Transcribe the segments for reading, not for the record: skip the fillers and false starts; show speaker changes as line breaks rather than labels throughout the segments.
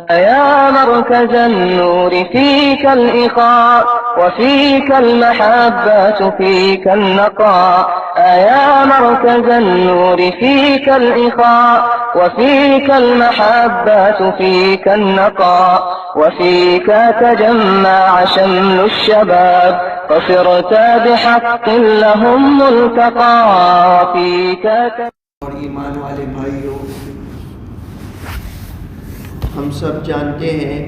يا مركز النور فيك الإخاء وفيك المحبة فيك النقاء يا مركز النور فيك الإخاء وفيك المحبة فيك النقاء وفيك تجمع شمل الشباب فصرت بحق لهم ملتقى وفيك
اور ایمان والے بھائیوں، ہم سب جانتے ہیں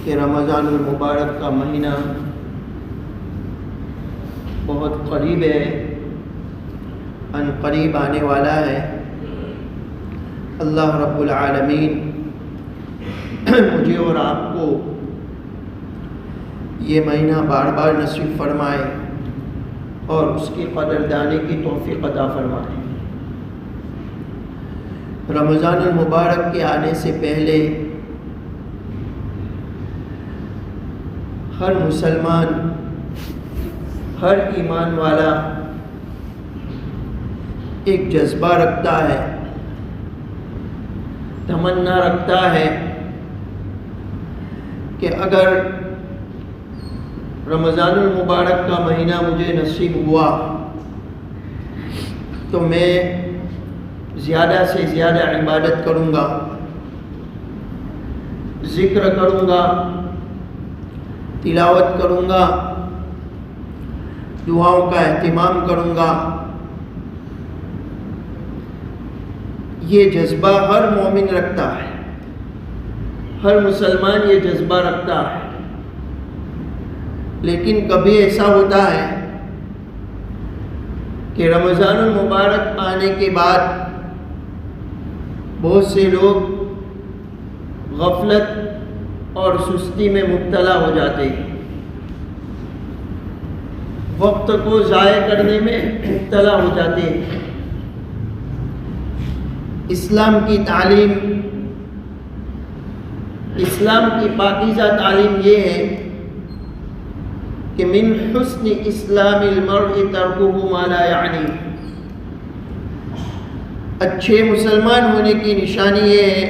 کہ رمضان المبارک کا مہینہ بہت قریب ہے، ان قریب آنے والا ہے۔ اللہ رب العالمین مجھے اور آپ کو یہ مہینہ بار بار نصیب فرمائے اور اس کی قدردانی کی توفیق عطا فرمائے۔ رمضان المبارک کے آنے سے پہلے ہر مسلمان، ہر ایمان والا ایک جذبہ رکھتا ہے، تمنا رکھتا ہے کہ اگر رمضان المبارک کا مہینہ مجھے نصیب ہوا تو میں زیادہ سے زیادہ عبادت کروں گا، ذکر کروں گا، تلاوت کروں گا، دعاؤں کا اہتمام کروں گا۔ یہ جذبہ ہر مومن رکھتا ہے، ہر مسلمان یہ جذبہ رکھتا ہے۔ لیکن کبھی ایسا ہوتا ہے کہ رمضان المبارک آنے کے بعد بہت سے لوگ غفلت اور سستی میں مبتلا ہو جاتے ہیں، وقت کو ضائع کرنے میں مبتلا ہو جاتے ہیں۔ اسلام کی تعلیم، اسلام کی پاکیزہ تعلیم یہ ہے کہ من حسن اسلام المرء ترکہ ما لا یعنی، اچھے مسلمان ہونے کی نشانی یہ ہے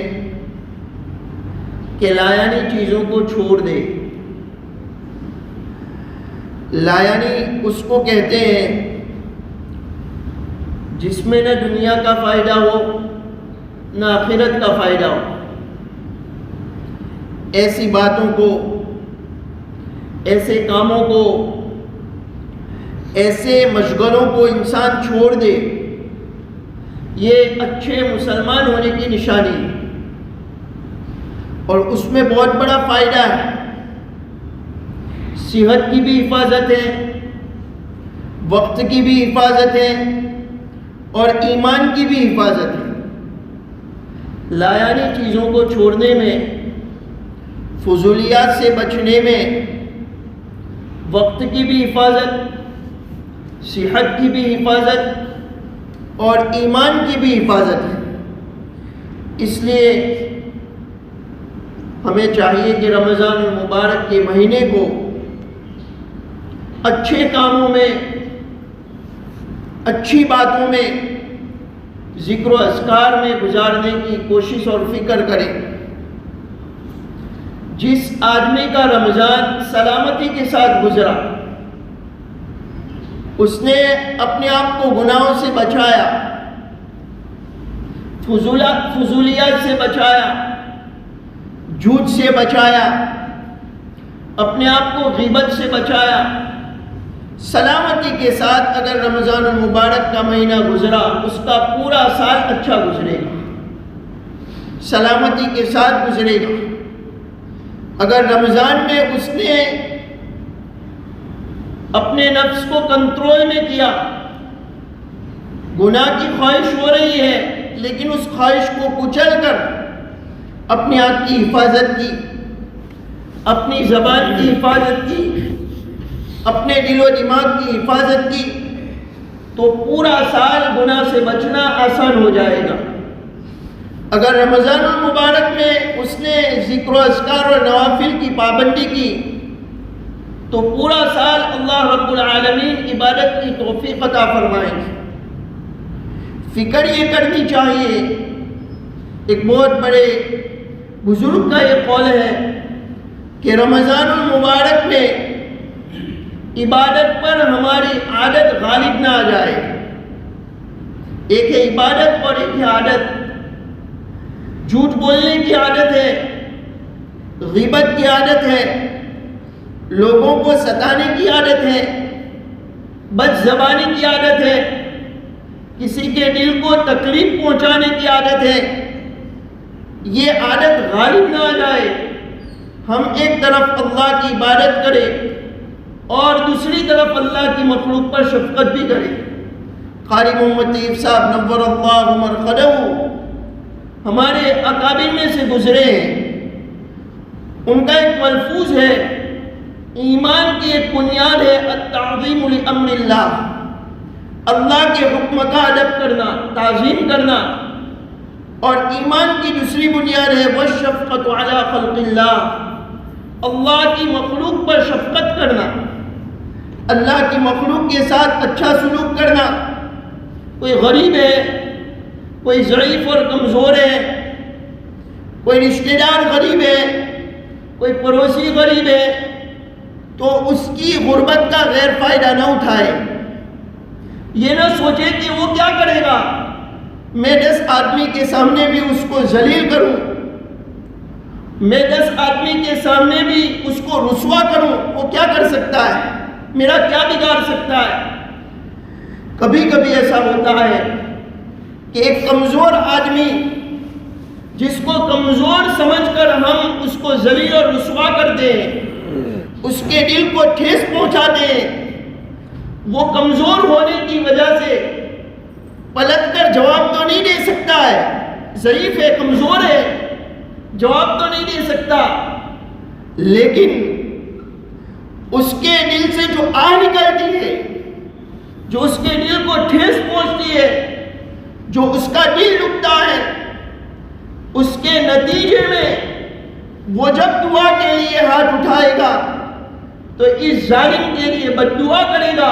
کہ لایانی چیزوں کو چھوڑ دے۔ لایانی اس کو کہتے ہیں جس میں نہ دنیا کا فائدہ ہو نہ آخرت کا فائدہ ہو۔ ایسی باتوں کو، ایسے کاموں کو، ایسے مشغلوں کو انسان چھوڑ دے، یہ اچھے مسلمان ہونے کی نشانی ہے۔ اور اس میں بہت بڑا فائدہ ہے، صحت کی بھی حفاظت ہے، وقت کی بھی حفاظت ہے اور ایمان کی بھی حفاظت ہے۔ لایانی چیزوں کو چھوڑنے میں، فضولیات سے بچنے میں، وقت کی بھی حفاظت، صحت کی بھی حفاظت اور ایمان کی بھی حفاظت ہے۔ اس لیے ہمیں چاہیے کہ رمضان المبارک کے مہینے کو اچھے کاموں میں، اچھی باتوں میں، ذکر و اذکار میں گزارنے کی کوشش اور فکر کریں۔ جس آدمی کا رمضان سلامتی کے ساتھ گزرا، اس نے اپنے آپ کو گناہوں سے بچایا، فضولیات سے بچایا، جھوٹ سے بچایا، اپنے آپ کو غیبت سے بچایا۔ سلامتی کے ساتھ اگر رمضان المبارک کا مہینہ گزرا، اس کا پورا سال اچھا گزرے گا، سلامتی کے ساتھ گزرے گا۔ اگر رمضان میں اس نے اپنے نفس کو کنٹرول میں کیا، گناہ کی خواہش ہو رہی ہے لیکن اس خواہش کو کچل کر اپنی آنکھ کی حفاظت کی، اپنی زبان کی حفاظت کی، اپنے دل و دماغ کی حفاظت کی، تو پورا سال گناہ سے بچنا آسان ہو جائے گا۔ اگر رمضان المبارک میں اس نے ذکر و اذکار اور نوافل کی پابندی کی تو پورا سال اللہ رب العالمین عبادت کی توفیق عطا فرمائیں گے۔ فکر یہ کرنی چاہیے، ایک بہت بڑے بزرگ کا یہ قول ہے کہ رمضان المبارک میں عبادت پر ہماری عادت غالب نہ آ جائے. ایک ہے عبادت اور ایک ہے عادت. جھوٹ بولنے کی عادت ہے، غیبت کی عادت ہے، لوگوں کو ستانے کی عادت ہے، بد زبانی کی عادت ہے، کسی کے دل کو تکلیف پہنچانے کی عادت ہے. یہ عادت غالب نہ آ جائے. ہم ایک طرف اللہ کی عبادت کریں اور دوسری طرف اللہ کی مخلوق پر شفقت بھی کریں. قاری محمد طیب صاحب نور اللہ مرقدہ ہمارے اکابر میں سے گزرے ہیں. ان کا ایک ملفوظ ہے، ایمان کی ایک بنیاد ہے التعظیم لامر اللہ، اللہ کے حکم کا ادب کرنا، تعظیم کرنا. اور ایمان کی دوسری بنیاد ہے والشفقۃ علی خلق اللہ، اللہ کی مخلوق پر شفقت کرنا، اللہ کی مخلوق کے ساتھ اچھا سلوک کرنا. کوئی غریب ہے، کوئی ضعیف اور کمزور ہے، کوئی رشتہ دار غریب ہے، کوئی پڑوسی غریب ہے، تو اس کی غربت کا غیر فائدہ نہ اٹھائے. یہ نہ سوچے کہ وہ کیا کرے گا، میں 10 آدمی کے سامنے بھی اس کو ذلیل کروں، میں 10 آدمی کے سامنے بھی اس کو رسوا کروں، وہ کیا کر سکتا ہے، میرا کیا بگاڑ سکتا ہے. کبھی کبھی ایسا ہوتا ہے کہ ایک کمزور آدمی جس کو کمزور سمجھ کر ہم اس کو ذلیل اور رسوا کرتے ہیں، اس کے دل کو ٹھیس پہنچاتے ہیں. وہ کمزور ہونے کی وجہ سے پلٹ کر جواب تو نہیں دے سکتا ہے، ضعیف ہے، کمزور ہے، جواب تو نہیں دے سکتا، لیکن اس کے دل سے جو آہ نکلتی ہے، جو اس کے دل کو ٹھیس پہنچتی ہے، جو اس کا دل دکھتا ہے، اس کے نتیجے میں وہ جب دعا کے لیے ہاتھ اٹھائے گا تو اس ظالم کے لیے بد دعا کرے گا،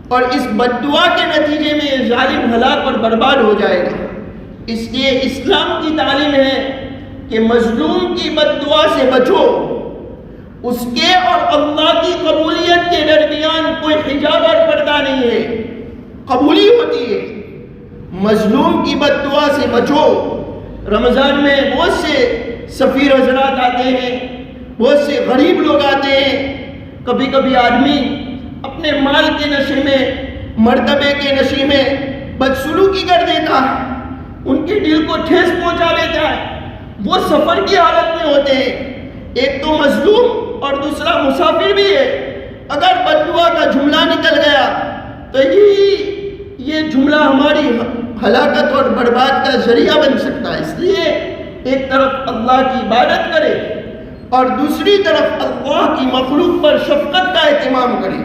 اور اس بد دعا کے نتیجے میں یہ ظالم ہلاک اور برباد ہو جائے گا. اس لیے اسلام کی تعلیم ہے کہ مظلوم کی بد دعا سے بچو. اس کے اور اللہ کی قبولیت کے درمیان کوئی حجاب اور پردہ نہیں ہے، قبولی ہوتی ہے. مظلوم کی بد دعا سے بچو. رمضان میں بہت سے سفیر حضرات آتے ہیں، بہت سے غریب لوگ آتے ہیں. کبھی کبھی آدمی اپنے مال کے نشے میں، مرتبے کے نشے میں بدسلوکی کر دیتا ہے، ان کے دل کو ٹھیس پہنچا دیتا ہے. وہ سفر کی حالت میں ہوتے ہیں، ایک تو مظلوم اور دوسرا مسافر بھی ہے. اگر بد دعا کا جملہ نکل گیا تو یہ جملہ ہماری ہلاکت اور برباد کا ذریعہ بن سکتا ہے. اس لیے ایک طرف اللہ کی عبادت کرے اور دوسری طرف اللہ کی مخلوق پر شفقت کا اہتمام کرے.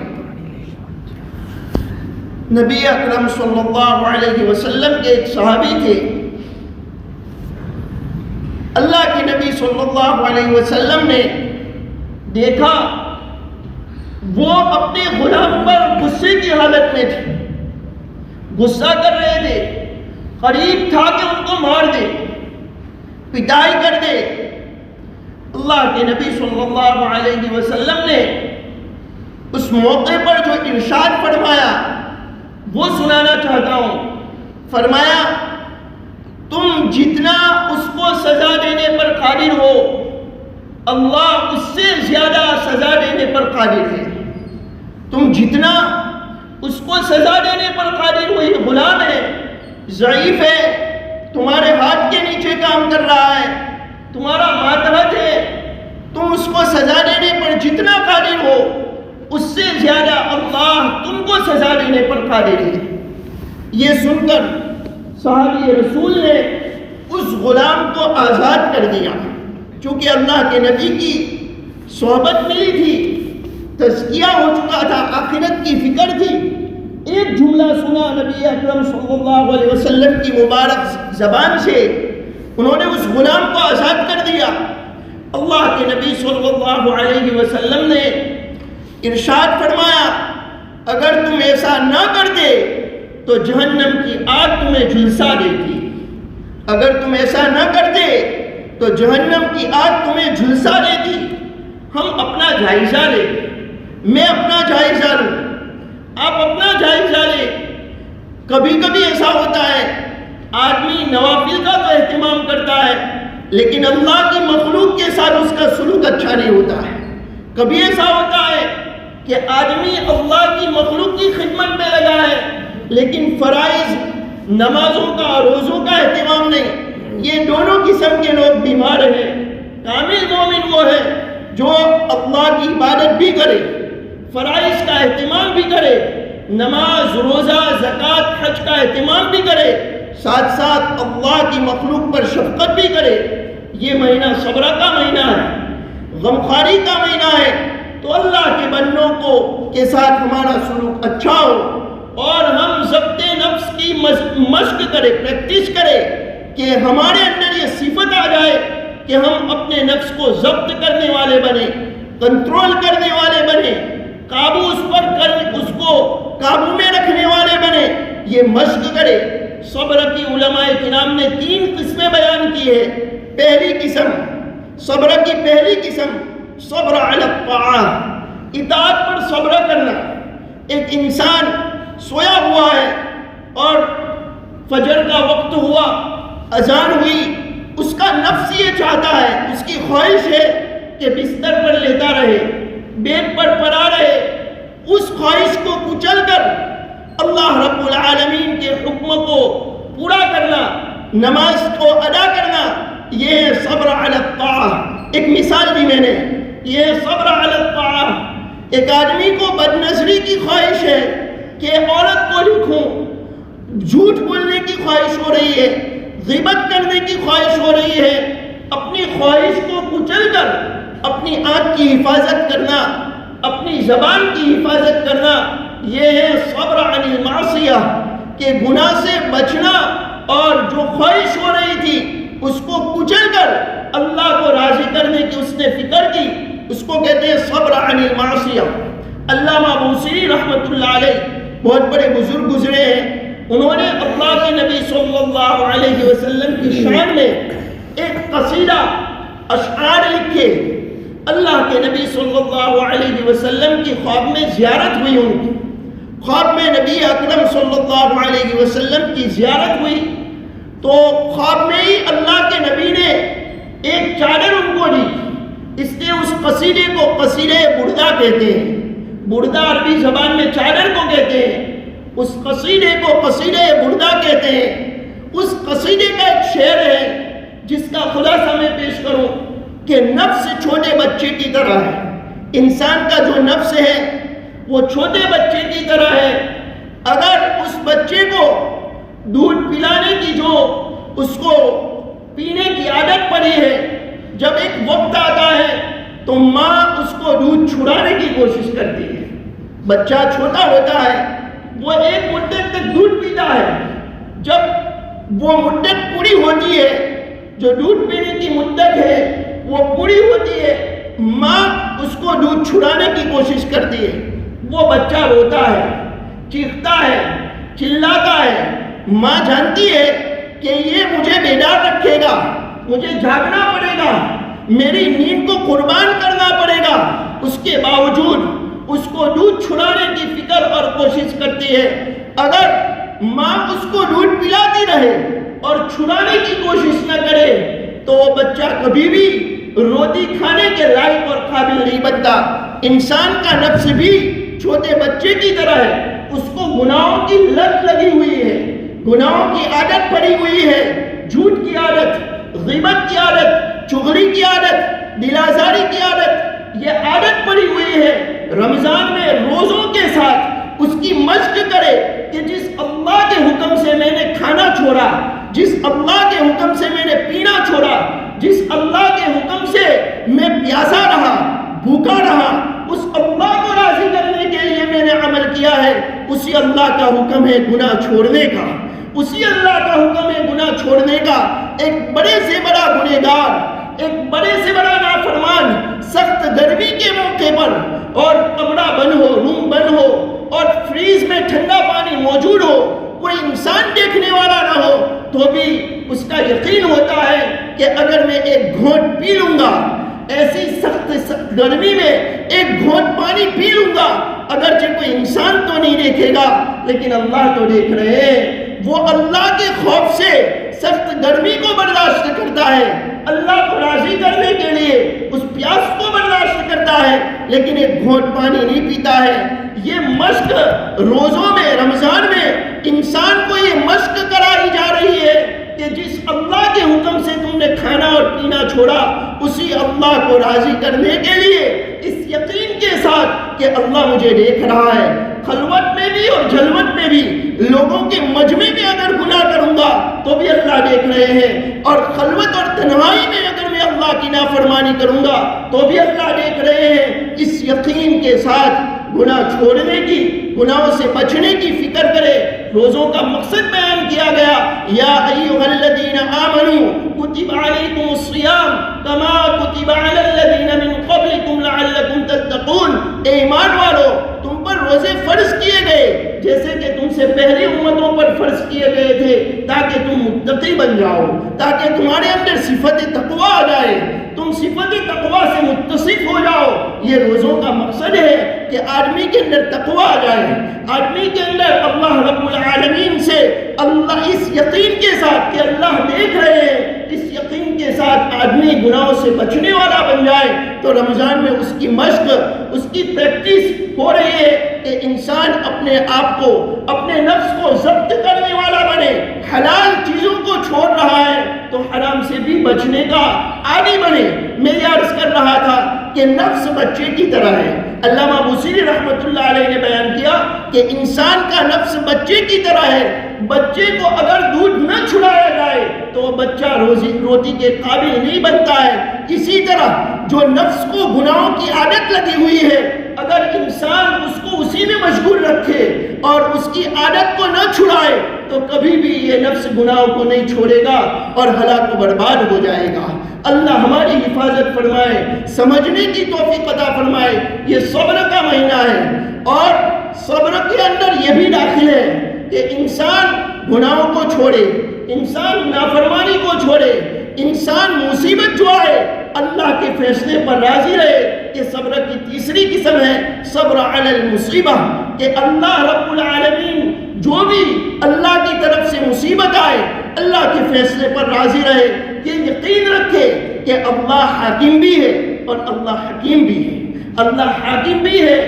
نبی اکرم صلی اللہ علیہ وسلم کے ایک صحابی تھے. اللہ کے نبی صلی اللہ علیہ وسلم نے دیکھا وہ اپنے غلام پر غصے کی حالت میں تھے، غصہ کر رہے تھے، قریب تھا کہ ان کو مار دے، پٹائی کر دے. اللہ کے نبی صلی اللہ علیہ وسلم نے اس موقع پر جو ارشاد فرمایا وہ سنانا چاہتا ہوں. فرمایا تم جتنا اس کو سزا دینے پر قادر ہو، اللہ اس سے زیادہ سزا دینے پر قادر ہے. تم جتنا اس کو سزا دینے پر قادر ہو، یہ غلام ہے، ضعیف ہے، تمہارے ہاتھ کے نیچے کام کر رہا ہے، تمہارا ماتحت ہے، تم اس کو سزا دینے پر جتنا قادر ہو اس سے زیادہ اللہ تم کو سزا دینے پر قادر ہے. یہ سن کر صحابی رسول نے اس غلام کو آزاد کر دیا. چونکہ اللہ کے نبی کی صحبت ملی تھی، تزکیہ ہو چکا تھا، آخرت کی فکر تھی. ایک جملہ سنا نبی اکرم صلی اللہ علیہ وسلم کی مبارک زبان سے، انہوں نے اس غلام کو آزاد کر دیا. اللہ کے نبی صلی اللہ علیہ وسلم نے ارشاد فرمایا اگر تم ایسا نہ کرتے تو جہنم کی آگ تمہیں جھلسا دیتی. اگر تم ایسا نہ کرتے تو جہنم کی آگ تمہیں جھلسا دیتی۔ ہم اپنا جائزہ لیں، میں اپنا جائزہ لوں، آپ اپنا جائزہ لیں۔ کبھی کبھی ایسا ہوتا ہے آدمی نوافل کا تو اہتمام کرتا ہے لیکن اللہ کی مخلوق کے ساتھ اس کا سلوک اچھا نہیں ہوتا ہے۔ کبھی ایسا ہوتا ہے کہ آدمی اللہ کی مخلوق کی خدمت میں لگا ہے لیکن فرائض نمازوں کا روزوں کا اہتمام نہیں۔ یہ دونوں قسم کے لوگ بیمار ہیں۔ کامل مومن وہ ہے جو اللہ کی عبادت بھی کرے، فرائض کا اہتمام بھی کرے، نماز روزہ زکوٰۃ حج کا اہتمام بھی کرے، ساتھ ساتھ اللہ کی مخلوق پر شفقت بھی کرے۔ یہ مہینہ صبر کا مہینہ ہے، غمخواری کا مہینہ ہے، تو اللہ کے بندوں کے ساتھ ہمارا سلوک اچھا ہو اور ہم ضبط نفس کی مشق کرے، پریکٹس کرے کہ ہمارے اندر یہ صفت آ جائے کہ ہم اپنے نفس کو ضبط کرنے والے بنے، کنٹرول کرنے والے بنے، قابو اس کو قابو میں رکھنے والے بنے۔ یہ مشق کرے۔ صبر کی علماء کرام نے 3 قسمیں بیان کی ہے۔ پہلی قسم، صبر کی پہلی قسم صبر علی الطاعات، اطاعت پر صبر کرنا۔ ایک انسان سویا ہوا ہے اور فجر کا وقت ہوا، اذان ہوئی، اس کا نفس یہ چاہتا ہے، اس کی خواہش ہے کہ بستر پر لیٹا رہے، بیڈ پر پڑا رہے۔ اس خواہش کو کچل کر اللہ رب العالمین کے حکم کو پورا کرنا، نماز کو ادا کرنا، یہ ہے صبر علی الطاعۃ۔ ایک مثال دی میں نے، یہ ہے صبر علی الطاعۃ۔ ایک آدمی کو بدنظری کی خواہش ہے کہ عورت کو لکھوں، جھوٹ بولنے کی خواہش ہو رہی ہے، غیبت کرنے کی خواہش ہو رہی ہے۔ اپنی خواہش کو کچل کر اپنی آنکھ کی حفاظت کرنا، اپنی زبان کی حفاظت کرنا، یہ ہے صبر عن المعصیہ، کہ گناہ سے بچنا اور جو خواہش ہو رہی تھی اس کو کچل کر اللہ کو راضی کرنے کی اس نے فکر کی، اس کو کہتے ہیں صبر عن المعصیہ۔ علامہ بوصیری رحمۃ اللہ علیہ بہت بڑے بزرگ گزرے ہیں، انہوں نے اللہ کے نبی صلی اللہ علیہ وسلم کی شان میں ایک قصیدہ اشعار لکھے۔ اللہ کے نبی صلی اللہ علیہ وسلم کی خواب میں زیارت ہوئی، ان کی خواب میں نبی اکرم صلی اللہ علیہ وسلم کی زیارت ہوئی، تو خواب میں ہی اللہ کے نبی نے ایک چادر ان کو دی۔ اس لیے اس قصیدے کو قصیدہ بردہ کہتے ہیں، بردہ عربی زبان میں چادر کو کہتے ہیں، اس قصیدے کو قصیدہ بردہ کہتے ہیں۔ اس قصیدے کا ایک شعر ہے جس کا خلاصہ میں پیش کروں کہ نفس چھوٹے بچے کی طرح ہے۔ انسان کا جو نفس ہے وہ چھوٹے بچے کی طرح ہے۔ اگر اس بچے کو دودھ پلانے کی جو اس کو پینے کی عادت پڑی ہے، جب ایک وقت آتا ہے تو ماں اس کو دودھ چھڑانے کی کوشش کرتی ہے۔ بچہ چھوٹا ہوتا ہے، وہ ایک مدت تک دودھ پیتا ہے، جب وہ مدت پوری ہوتی ہے، جو دودھ پینے کی مدت ہے وہ پوری ہوتی ہے، ماں اس کو دودھ چھڑانے کی کوشش کرتی ہے۔ وہ بچہ روتا ہے، چیختا ہے، چلاتا ہے۔ ماں جانتی ہے کہ یہ مجھے بیدار رکھے گا، مجھے جاگنا پڑے گا، میری نیند کو قربان کرنا پڑے گا، اس کے باوجود اس کو دودھ چھڑانے کی فکر اور کوشش کرتی ہے۔ اگر ماں اس کو دودھ پلاتی رہے اور چھڑانے کی کوشش نہ کرے تو وہ بچہ کبھی بھی روٹی کھانے کے لائق اور قابل نہیں بنتا۔ انسان کا نفس بھی چھوٹے بچے کی طرح ہے، اس کو گناہوں کی لت لگی ہوئی ہے، گناہوں کی عادت پڑی ہوئی ہے، جھوٹ کی عادت، غیبت کی عادت، چغلی کی عادت، دل آزاری کی عادت، یہ عادت پڑی ہوئی ہے۔ رمضان میں روزوں کے ساتھ اس کی مشق کرے کہ جس اللہ کے حکم سے میں نے کھانا چھوڑا، جس اللہ کے حکم سے میں نے پینا چھوڑا، جس اللہ کے حکم سے میں پیاسا رہا، بھوکا رہا، اس اللہ کو راضی کرنے کے لیے میں نے عمل کیا ہے، اسی اللہ کا حکم ہے گناہ چھوڑنے کا، اسی اللہ کا حکم ہے گناہ چھوڑنے کا۔ ایک بڑے سے بڑا گنہگار، ایک بڑے سے بڑا نافرمان سخت گرمی کے موقع پر اور کمرہ بند ہو، روم بند ہو اور فریز میں ٹھنڈا پانی موجود ہو، کوئی انسان دیکھنے والا نہ ہو، تو بھی اس کا یقین ہوتا ہے کہ اگر میں ایک گھونٹ پی لوں گا، ایسی سخت گرمی میں ایک گھونٹ پانی پی لوں گا، اگرچہ کوئی انسان تو نہیں دیکھے گا لیکن اللہ تو دیکھ رہے ہیں۔ وہ اللہ کے خوف سے سخت گرمی کو برداشت کرتا ہے، اللہ کو راضی کرنے کے لیے اس پیاس کو برداشت کرتا ہے، لیکن ایک گھونٹ پانی نہیں پیتا ہے۔ یہ مشق روزوں میں، رمضان میں انسان کو یہ مشق کرائی جا رہی ہے کہ جس اللہ کے حکم سے تم نے کھانا اور پینا چھوڑا، اسی اللہ کو راضی کرنے کے لیے اس یقین کے ساتھ کہ اللہ مجھے دیکھ رہا ہے، خلوت میں بھی اور جلوت میں بھی، لوگوں کے مجمع میں اگر گناہ کروں گا تو بھی اللہ دیکھ رہے ہیں، اور خلوت اور تنہائی میں اگر میں اللہ کی نافرمانی کروں گا تو بھی اللہ دیکھ رہے ہیں۔ اس یقین کے ساتھ گناہ چھوڑنے کی، گناہوں سے بچنے کی فکر کرے۔ روزوں کا مقصد بیان کیا گیا، یا ایھا الذین آمنوا کتب علیکم الصیام کما کتب علی الذین من قبلکم لعلکم تتقون۔ اے ایمان والو، تم پر روزے فرض کیے گئے جیسے کہ تم سے پہلی امتوں پر فرض کیے گئے تھے، تاکہ تم متقی بن جاؤ، تاکہ تمہارے اندر صفت تقویٰ آ جائے، تم صفت تقویٰ سے متصف ہو جاؤ۔ یہ روزوں کا مقصد ہے کہ آدمی کے اندر تقویٰ آ جائے، آدمی کے اندر اللہ رب العالمین سے، اللہ اس یقین کے ساتھ کہ اللہ دیکھ رہے ہیں، اس یقین کے ساتھ آدمی گناہوں سے بچنے والا بن جائے۔ تو رمضان میں اس کی مشق، اس کی پریکٹس ہو رہی ہے کہ انسان اپنے آپ کو، اپنے نفس کو ضبط کرنے والا بنے، حلال چیزوں کو چھوڑ رہا ہے تو حرام سے بھی بچنے کا عادی بنے۔ میں یہ عرض کر رہا تھا کہ نفس بچے کی طرح ہے۔ علامہ بوصیری رحمۃ اللہ علیہ نے بیان کیا کہ انسان کا نفس بچے کی طرح ہے۔ بچے کو اگر دودھ نہ چھڑایا جائے تو وہ بچہ روٹی کے قابل نہیں بنتا ہے۔ اسی طرح جو نفس کو گناہوں کی عادت لگی ہوئی ہے، اگر انسان اس کو اسی میں مشغول رکھے اور اس کی عادت کو نہ چھڑائے تو کبھی بھی یہ نفس گناہوں کو نہیں چھوڑے گا اور ہلاک و برباد ہو جائے گا۔ اللہ ہماری حفاظت فرمائے، سمجھنے کی توفیق عطا فرمائے۔ یہ صبر کا مہینہ ہے، اور صبر کے اندر یہ بھی داخل ہے کہ انسان گناہوں کو چھوڑے، انسان نافرمانی کو چھوڑے، انسان مصیبت جو آئے اللہ کے فیصلے پر راضی رہے۔ یہ صبر کی تیسری قسم ہے، صبر علی المصیبہ، کہ اللہ رب العالمین جو بھی اللہ کی طرف سے مصیبت آئے اللہ کے فیصلے پر راضی رہے، یہ یقین رکھے کہ اللہ حاکم بھی ہے اور اللہ حکیم بھی ہے، اللہ حاکم بھی ہے،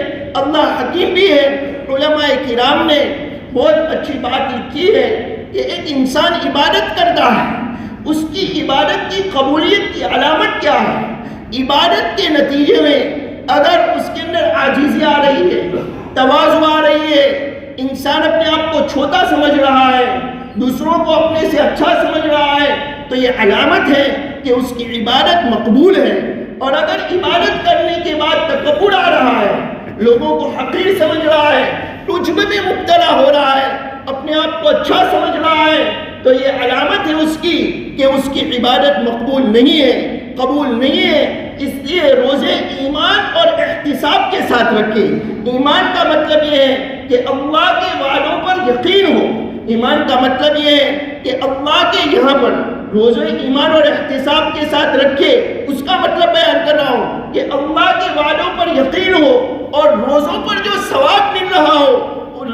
اللہ حکیم بھی ہے۔ علماء کرام نے بہت اچھی بات لکھی ہے کہ ایک انسان عبادت کرتا ہے، اس کی عبادت کی قبولیت کی علامت کیا ہے؟ عبادت کے نتیجے میں اگر اس کے اندر عاجزی آ رہی ہے، تواضع آ رہی ہے، انسان اپنے آپ کو چھوٹا سمجھ رہا ہے، دوسروں کو اپنے سے اچھا سمجھ رہا ہے، تو یہ علامت ہے کہ اس کی عبادت مقبول ہے۔ اور اگر عبادت کرنے کے بعد تکبر آ رہا ہے، لوگوں کو حقیر سمجھ رہا ہے، عجب میں مبتلا ہو رہا ہے، اپنے آپ کو اچھا سمجھ رہا ہے، تو یہ علامت ہے اس کی کہ اس کی عبادت مقبول نہیں ہے، قبول نہیں ہے۔ اس لیے روزے ایمان اور احتساب کے ساتھ رکھے۔ ایمان کا مطلب یہ ہے کہ اللہ کے وعدوں پر یقین ہو، ایمان کا مطلب یہ ہے کہ اللہ کے یہاں پر روزے ایمان اور احتساب کے ساتھ رکھے۔ اس کا مطلب بیان کر رہا ہوں کہ اللہ کے وعدوں پر یقین ہو اور روزوں پر جو ثواب مل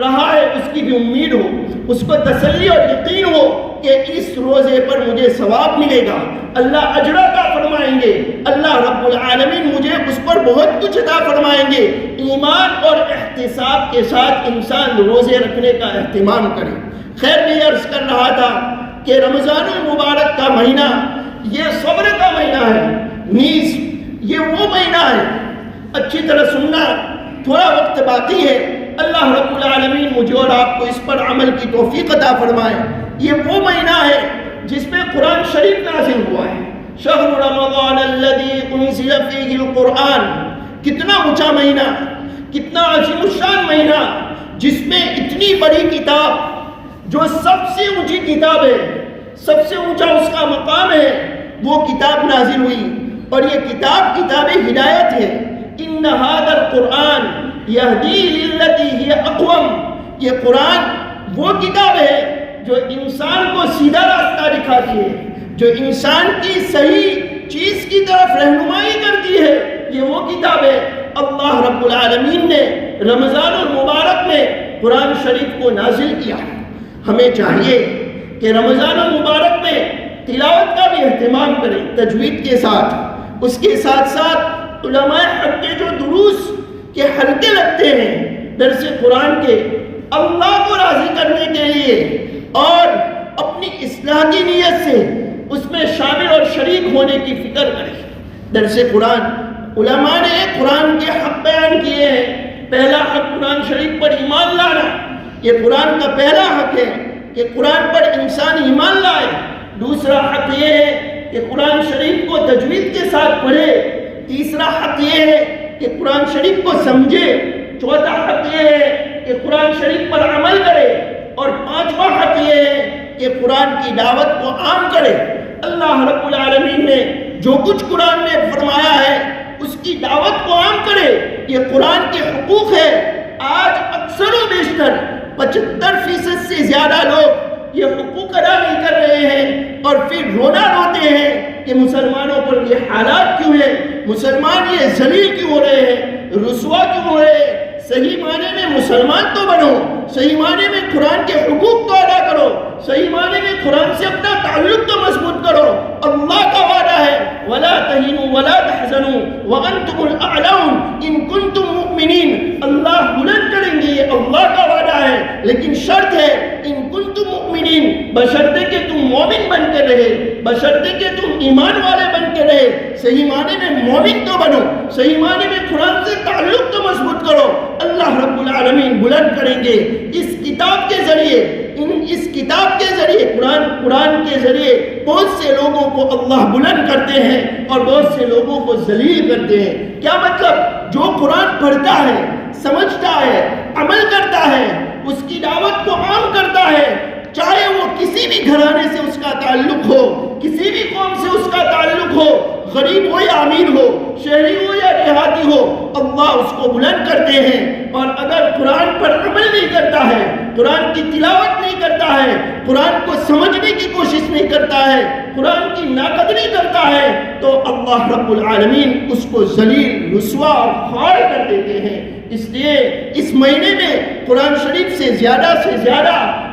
رہا ہے اس کی بھی امید ہو، اس کو تسلی اور یقین ہو کہ اس روزے پر مجھے ثواب ملے گا، اللہ اجر عطا فرمائیں گے، اللہ رب العالمین مجھے اس پر بہت کچھ عطا فرمائیں گے۔ ایمان اور احتساب کے ساتھ انسان روزے رکھنے کا اہتمام کرے۔ خیر میں عرض کر رہا تھا کہ رمضان المبارک کا مہینہ یہ صبر کا مہینہ ہے، نیز یہ وہ مہینہ ہے، اچھی طرح سننا، تھوڑا وقت باقی ہے، اللہ رب العالمین مجھے اور آپ کو اس پر عمل کی توفیق عطا فرمائے۔ یہ وہ مہینہ ہے جس میں قرآن شریف نازل ہوا ہے، شہر رمضان الذی انزل فیہ القرآن۔ کتنا اونچا مہینہ، کتنا عظیم الشان مہینہ، جس میں اتنی بڑی کتاب جو سب سے اونچی کتاب ہے، سب سے اونچا اس کا مقام ہے، وہ کتاب نازل ہوئی، اور یہ کتاب ہدایت ہے۔ ان ھذا القرآن یہدی للتی ہی اقوم، یہ قرآن وہ کتاب ہے جو انسان کو سیدھا راستہ دکھاتی ہے، جو انسان کی صحیح چیز کی طرف رہنمائی کرتی ہے، یہ وہ کتاب ہے۔ اللہ رب العالمین نے رمضان المبارک میں قرآن شریف کو نازل کیا۔ ہمیں چاہیے کہ رمضان المبارک میں تلاوت کا بھی اہتمام کریں تجوید کے ساتھ، اس کے ساتھ ساتھ علماء حق کے جو دروس کے حلقے لگتے ہیں درس قرآن کے، اللہ کو راضی کرنے کے لیے اور اپنی اصلاح کی نیت سے اس میں شامل اور شریک ہونے کی فکر کریں۔ درس قرآن، علماء نے قرآن کے حق بیان کیے ہیں۔ پہلا حق قرآن شریف پر ایمان لانا، یہ قرآن کا پہلا حق ہے کہ قرآن پر انسان ایمان لائے۔ دوسرا حق یہ ہے کہ قرآن شریف کو تجوید کے ساتھ پڑھے۔ تیسرا حق یہ ہے کہ قرآن شریف کو سمجھے۔ چوتھا حق یہ ہے کہ قرآن شریف پر عمل کرے، اور پانچواں حق یہ ہے کہ قرآن کی دعوت کو عام کرے۔ اللہ رب العالمین نے جو کچھ قرآن میں فرمایا ہے اس کی دعوت کو عام کرے، یہ قرآن کے حقوق ہے۔ آج اکثر و بیشتر 75% سے زیادہ لوگ یہ حقوق ادا نہیں کر رہے ہیں، اور پھر رونا روتے ہیں کہ مسلمانوں پر یہ حالات کیوں ہیں، مسلمان یہ ذلیل کیوں ہو رہے ہیں، رسوا کیوں ہو رہے ہیں۔ صحیح معنی میں مسلمان تو بنو، صحیح معنی میں قرآن کے حقوق تو ادا کرو، صحیح معنی میں قرآن سے اپنا تعلق تو مضبوط کرو۔ اللہ کا وعدہ ہے وَلَا تَهِنُوا وَلَا تَحْزَنُوا وَأَنْتُمُ الْأَعْلَوْنَ إِن كُنتُم مُؤْمِنِينَ۔ اللہ بلند کریں گے، یہ اللہ کا وعدہ ہے، لیکن شرط ہے إِن كُنتُم مُؤْمِنِينَ، بشرطے کہ تم مومن بن کے رہے، بشرطے کہ تم ایمان والے بن کے رہے۔ صحیح معنی میں مومن تو بنو، صحیح معنی میں قرآن سے تعلق تو مضبوط کرو۔ اللہ رب العالمین بلند کریں گے اس کتاب کے ذریعے، اس کتاب کے ذریعے، قرآن کے ذریعے بہت سے لوگوں کو اللہ بلند کرتے ہیں اور بہت سے لوگوں کو ذلیل کرتے ہیں۔ کیا مطلب؟ جو قرآن پڑھتا ہے، سمجھتا ہے، عمل کرتا ہے، اس کی دعوت کو عام کرتا ہے، چاہے وہ کسی بھی گھرانے سے اس کا تعلق ہو، کسی بھی قوم سے اس کا تعلق ہو، غریب ہو یا امیر ہو، شہری ہو یا دیہاتی ہو، اللہ اس کو بلند کرتے ہیں۔ اور اگر قرآن پر عمل نہیں کرتا ہے، قرآن کی تلاوت نہیں کرتا ہے، قرآن کو سمجھنے کی کوشش نہیں کرتا ہے، قرآن کی ناقدری کرتا ہے، تو اللہ رب العالمین اس کو ذلیل، رسوا اور خوار کر دیتے ہیں۔ اس لیے اس مہینے میں قرآن شریف سے زیادہ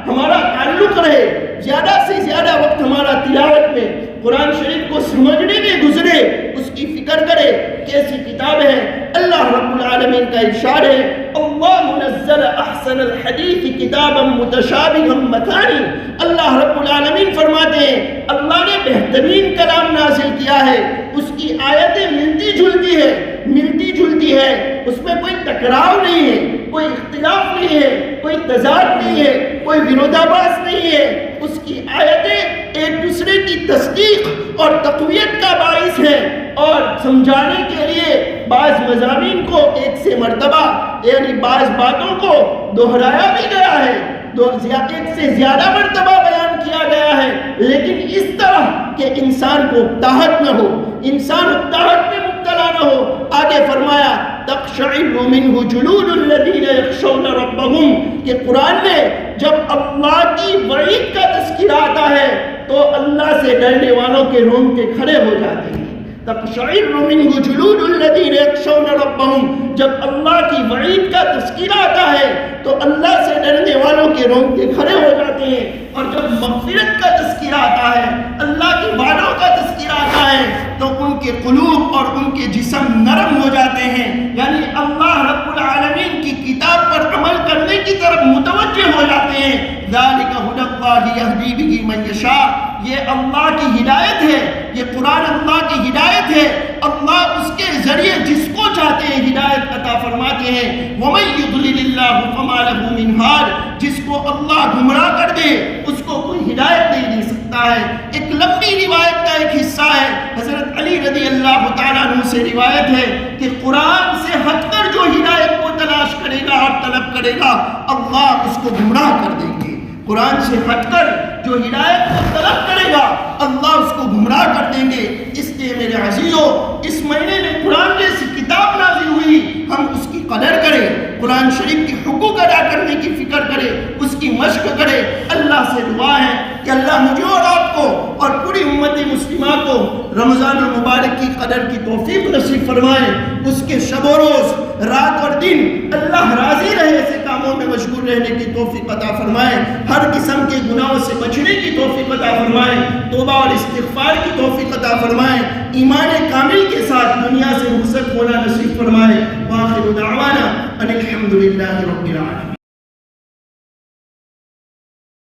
ہمارا تعلق رہے، زیادہ سے زیادہ وقت ہمارا تلاوت میں، قرآن شریف کو سمجھنے میں گزرے، اس کی فکر کرے کیسی کتاب ہے۔ اللہ رب العالمین کا ارشاد ہے اللہ نزل احسن الحدیث کتابا متشابہا مثانی۔ اللہ رب العالمین فرماتے ہیں اللہ نے بہترین کلام نازل کیا ہے، اس کی آیتیں ملتی جلتی ہے، اس میں کوئی ٹکراؤ نہیں ہے، کوئی اختلاف نہیں ہے، کوئی تضاد نہیں ہے، کوئی وروداباس نہیں ہے۔ اس کی آیتیں ایک دوسرے کی تصدیق اور تقویت کا باعث ہیں، اور سمجھانے کے لیے بعض مضامین کو ایک سے مرتبہ، یعنی بعض باتوں کو دہرایا بھی گیا ہے، ایک سے زیادہ مرتبہ بیان کیا گیا ہے، لیکن اس طرح کہ انسان کو اکتاہٹ نہ ہو، انسان اکتاہٹ میں مبتلا نہ ہو۔ آگے فرمایا تقشعر منہ جلود الذین یخشون ربہم، کہ قرآن میں جب اللہ کی وعید کا تذکرہ آتا ہے تو اللہ سے ڈرنے والوں کے رونگٹے کھڑے ہو جاتے ہیں۔ تقشعر منہ جلود الذین یخشون ربہم، جب اللہ کی وعید کا تذکرہ آتا ہے تو اللہ سے ڈرنے والوں کے رونگٹے کھڑے ہو جاتے ہیں، اور جب مغفرت کا تذکرہ آتا ہے، اللہ کے وعدوں کا تذکرہ آتا ہے، تو ان کے قلوب اور ان کے جسم نرم ہو جاتے ہیں، یعنی اللہ رب العالمین کی کتاب پر عمل کرنے کی طرف متوجہ ہو جاتے ہیں۔ ذالک ھدی اللہ یہدی بہ من یشاء، یہ اللہ کی ہدایت ہے، یہ قرآن اللہ کی ہدایت ہے، اللہ اس کے ذریعے جس کو چاہتے ہیں ہدایت عطا فرماتے ہیں۔ وَمَن يُضْلِلِ اللَّهُ فَمَا لَهُ مِنْ هَادٍ، جس کو اللہ گمراہ کر دے اس کو کوئی ہدایت نہیں دے سکتا ہے۔ ایک لمبی روایت کا ایک حصہ ہے، حضرت علی رضی اللہ تعالیٰ عنہ سے روایت ہے کہ قرآن سے ہٹ کر جو ہدایت کو تلاش کرے گا اور طلب کرے گا اللہ اس کو گمراہ کر دیں گے۔ قرآن سے ہٹ کر جو ہدایت کو طلب کرے گا اللہ اس کو گمراہ کر دیں گے۔ اس لیے میرے عزیزو، اس مہینے میں قرآن جیسی کتاب نازل ہوئی، ہم اس کی قدر کریں، قرآن شریف کے حقوق ادا کرنے کی فکر کریں، اس کی مشق کرے. اللہ سے دعا ہے کہ اللہ مجھے اور آپ کو اور پوری امت مسلمہ کو رمضان المبارک کی قدر کی توفیق نصیب فرمائے. اس کے شب و روز، رات اور دن اللہ راضی رہے ایسے کاموں میں مشغول رہنے کی توفیق عطا فرمائے. ہر قسم کے گناہوں سے بچنے کی توفیق عطا فرمائے. توبہ اور استغفار کی توفیق عطا فرمائے. ایمان کامل کے ساتھ دنیا سے رخصت ہونا نصیب فرمائے. وآخر دعوانا ان الحمد للہ رب العالمین.